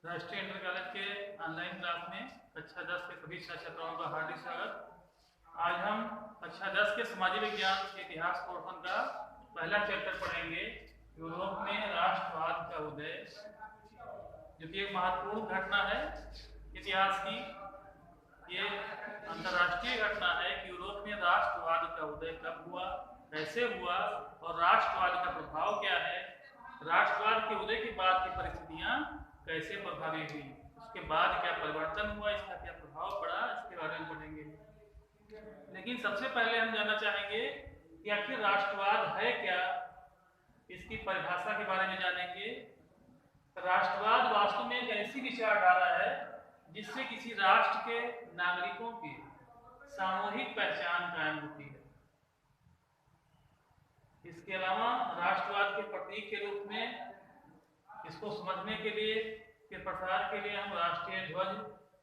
राष्ट्रीय inter college के online class में कक्षा 10 के सभी छात्र छात्राओं का हार्दिक स्वागत। आज हम कक्षा 10 के समाजी विज्ञान के इतिहास पोर्शन का पहला चैप्टर पढ़ेंगे, यूरोप में राष्ट्रवाद का उदय, जो कि एक महत्वपूर्ण घटना है इतिहास की। ये अंतर्राष्ट्रीय घटना है कि यूरोप में राष्ट्रवाद का उदय कब हुआ, कैसे हुआ और राष्ट्रवाद का प्रभाव क्या है। राष्ट्रवाद के उदय के बाद की परिस्थितियां कैसे प्रभावित हुई, उसके बाद क्या परिवर्तन हुआ, इसका क्या प्रभाव पड़ा, इसके बारे में पढ़ेंगे। लेकिन सबसे पहले हम जानना चाहेंगे कि आखिर राष्ट्रवाद है क्या, इसकी परिभाषा के बारे में जानेंगे। राष्ट्रवाद वास्तव में एक ऐसी विचारधारा है जिससे किसी राष्ट्र के नागरिकों की सामूहिक पहचान कायम होती है। इसके अलावा राष्ट्रवाद के प्रतीक के रूप में इसको समझने के लिए, के प्रसार के लिए हम राष्ट्रीय ध्वज,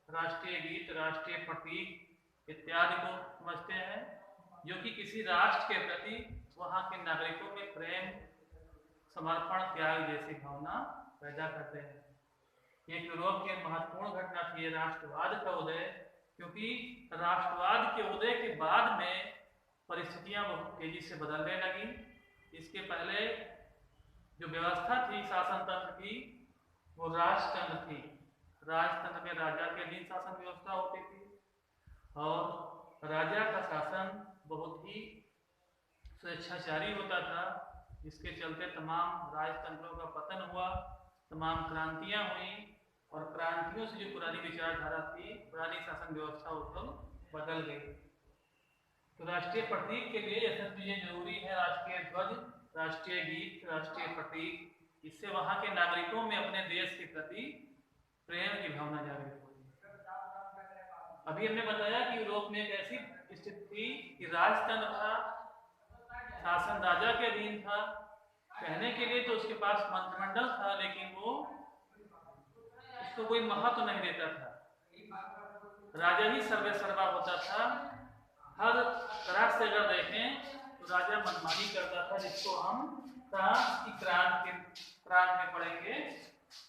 राष्ट्रीय गीत, राष्ट्रीय प्रतीक इत्यादि को समझते हैं, जो कि किसी राष्ट्र के प्रति वहां के नागरिकों में प्रेम, समर्पण, त्याग जैसी भावना पैदा करते हैं। ये यूरोप की महत्वपूर्ण घटना थी राष्ट्रवाद का उदय, क्योंकि राष्ट्रवाद के उदय के बाद में परिस्थितियां बहुत तेजी से बदलने लगी। इसके पहले जो व्यवस्था थी शासन तंत्र की, वो राजतंत्र थी। राजतंत्र में राजा के अधीन शासन व्यवस्था होती थी और राजा का शासन बहुत ही स्वेच्छाचारी होता था, जिसके चलते तमाम राजतंत्रों का पतन हुआ, तमाम क्रांतियां हुई और क्रांतियों से जो पुरानी विचारधारा थी, पुरानी शासन व्यवस्था, वो सब बदल गई। तो राष्ट्रीय प्रतीक के लिए यह सब चीजें जरूरी है, राष्ट्रीय ध्वज, राष्ट्रीय गीत, राष्ट्रीय प्रतीक। इससे वहां के नागरिकों में अपने देश के प्रति प्रेम की भावना जागृत होगी। अभी हमने बताया कि यूरोप में एक ऐसी स्थिति थी कि राजतंत्र था, शासन राजा के अधीन था। कहने के लिए तो उसके पास मंत्रिमंडल था, लेकिन वो उसको कोई महत्व नहीं देता था। राजा ही सर्वे सर्वा होता था। हर तरह से अगर देखें तो राजा मनमानी करता था, जिसको हम फ्रांस की क्रांति में पढ़ेंगे।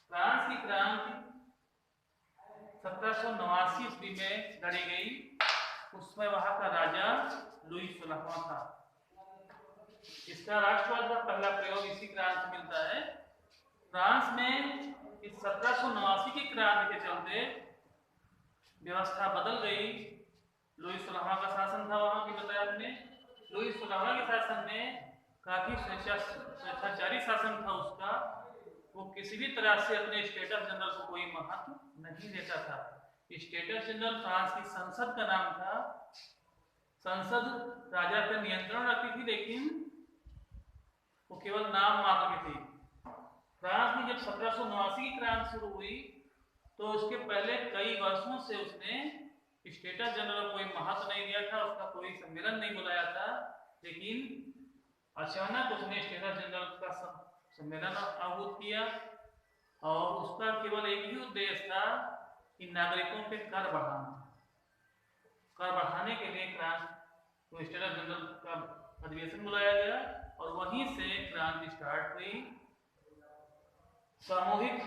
फ्रांस की क्रांति 1789 ईस्वी में लड़ी गई। उसमें वहां का राजा लुई 16वां था। इसका राष्ट्रवाद का पहला प्रयोग इसी क्रांति से मिलता है। फ्रांस में इस 1789 की क्रांति के चलते व्यवस्था बदल गई। लुई 16वां का शासन था वहां की, बताया हमने। लुई 16वां के शासन में काफी स्वेच्छाचारी शासन था उसका। वो किसी भी तरह से अपने स्टेटस जनरल को कोई महत्व नहीं देता था। स्टेटस जनरल फ्रांस की संसद का नाम था। संसद राजा पर नियंत्रण रखती थी, लेकिन वो केवल नाम मात्र की थी। फ्रांस में जब 1789 की क्रांति शुरू हुई, तो उसके पहले कई वर्षों से उसने स्टेटस जनरल को कोई महत्व नहीं दिया था, उसका कोई सम्मेलन नहीं बुलाया था। लेकिन अचानक उसने स्टेटस जनरल का सम्मेलन आहूत किया और उसका केवल एक ही उद्देश्य था कि नागरिकों पे कर बढ़ाना। कर बढ़ाने के लिए तो स्टेटस जनरल का अधिवेशन बुलाया गया और वहीं से क्रांति स्टार्ट हुई। सामूहिक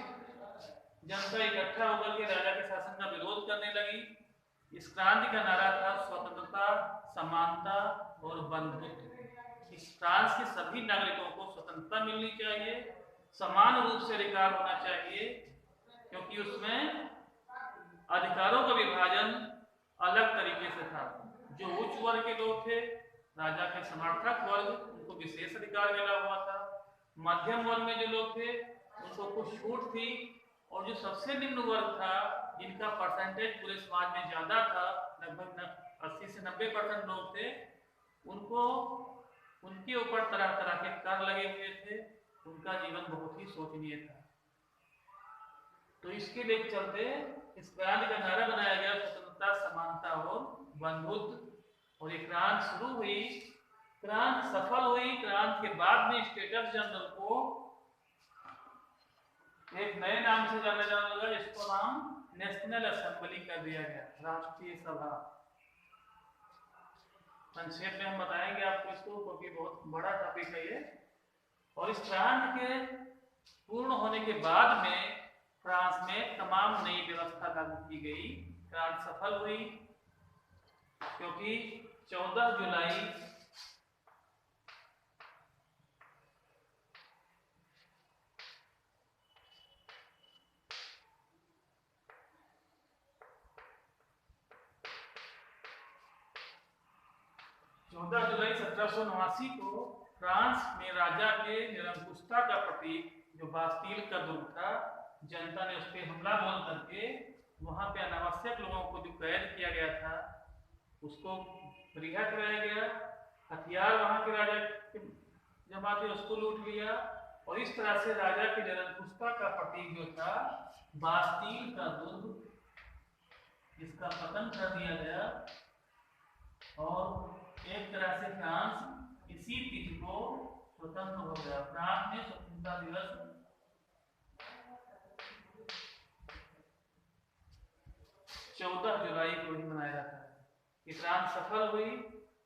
जनता इकट्ठा होकर के राजा के शासन का विरोध करने लगी। इस क्रांति का नारा था स्वतंत्रता, समानता और बंधुत्व। इस फ्रांस के सभी नागरिकों को स्वतंत्रता मिलनी चाहिए, समान रूप से अधिकार होना चाहिए, क्योंकि उसमें अधिकारों का विभाजन अलग तरीके से था। जो उच्च वर्ग के लोग थे, राजा के समर्थक वर्ग, उनको विशेष अधिकार मिला हुआ था। मध्यम वर्ग में जो लोग थे उनको कुछ छूट थी, और जो सबसे निम्न वर्ग था, जिनका परसेंटेज पूरे समाज में ज्यादा था, लगभग 80 से 90% लोग थे, उनको उनके ऊपर तरह तरह के कर लगे हुए थे। उनका जीवन बहुत ही शोचनीय था। तो इसके लिए चलते इस क्रांति का नारा बनाया गया स्वतंत्रता, समानता और बंधुत्व। और ये क्रांति शुरू हुई, क्रांति सफल हुई। क्रांति के बाद में स्टेटस जनरल को एक नए नाम से जाना जाने लगा, जिसको नाम नेशनल असेंबली कर दिया गया, राष्ट्रीय सभा। संक्षेप में हम बताएंगे आपको इसको, क्योंकि बहुत बड़ा टॉपिक है ये। और इस क्रांति के पूर्ण होने के बाद में फ्रांस में तमाम नई व्यवस्था लागू की गई। क्रांति सफल हुई क्योंकि 14 जुलाई 1789 को फ्रांस में राजा के निरंकुशता का प्रतीक जो बास्टील का दुर्ग था, जनता ने उस पर हमला बोल करके वहां पे अनावश्यक लोगों को जो कैद किया गया था उसको रिहा कराया गया। हथियार वहां के राजा के जमा थे उसको लूट लिया और इस तरह से राजा की निरंकुशता का प्रतीक जो था बास्टील का दुर्ग, इसका पतन कर दिया गया और एक तरह से फ्रांस इसी तिथि को स्वतंत्र हो गया। फ्रांस में स्वतंत्रता दिवस 14 जुलाई को ही मनाया जाता है। कि क्रांति सफल हुई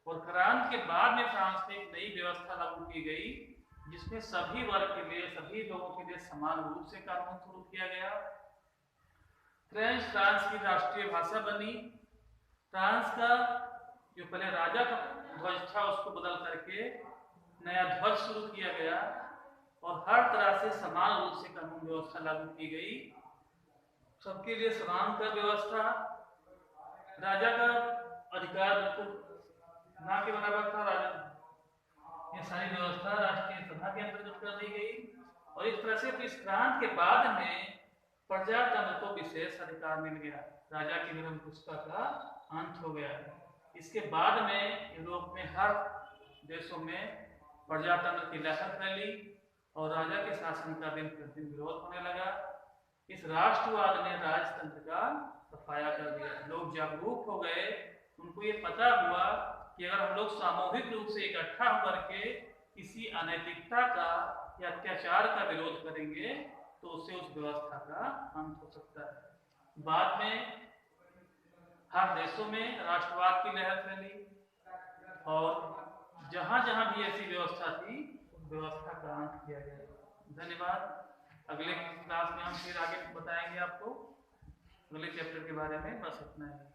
और क्रांति के बाद में फ्रांस में एक नई व्यवस्था लागू की गई जिसमें सभी वर्ग के लिए, सभी लोगों के लिए समान रूप से कानून शुरू किया गया। फ्रेंच फ्रांस की राष्ट्रीय भाषा बनी। फ्रांस का जो पहले राजा का ध्वज था उसको बदल करके नया ध्वज शुरू किया गया और हर तरह से समान रूप से कानून व्यवस्था लागू की गई। सबके लिए समान कर व्यवस्था, राजा का अधिकार बिल्कुल ना के बराबर था। राजा ये सारी व्यवस्था राष्ट्रीय सभा के अंतर्गत कर दी गई और इस तरह से इस क्रांति के बाद में प्रजातंत्र को विशेष अधिकार मिल गया। राजा की निरंकुशता का अंत हो गया। इसके बाद में यूरोप में हर देशों में प्रजातंत्र की लहर फैली और राजा के शासन का दिन प्रतिदिन विरोध होने लगा। इस राष्ट्रवाद ने राजतंत्र का सफाया कर दिया। लोग जागरूक हो गए, उनको ये पता हुआ कि अगर हम लोग सामूहिक रूप से इकट्ठा होकर के किसी अनैतिकता का या अत्याचार का विरोध करेंगे तो उससे उस व्यवस्था का अंत हो सकता है। बाद में हर देशों में राष्ट्रवाद की लहर फैली और जहां जहां भी ऐसी व्यवस्था थी उस व्यवस्था का अंत किया गया। धन्यवाद। अगले क्लास में हम फिर आगे बताएंगे आपको अगले चैप्टर के बारे में। बस इतना ही।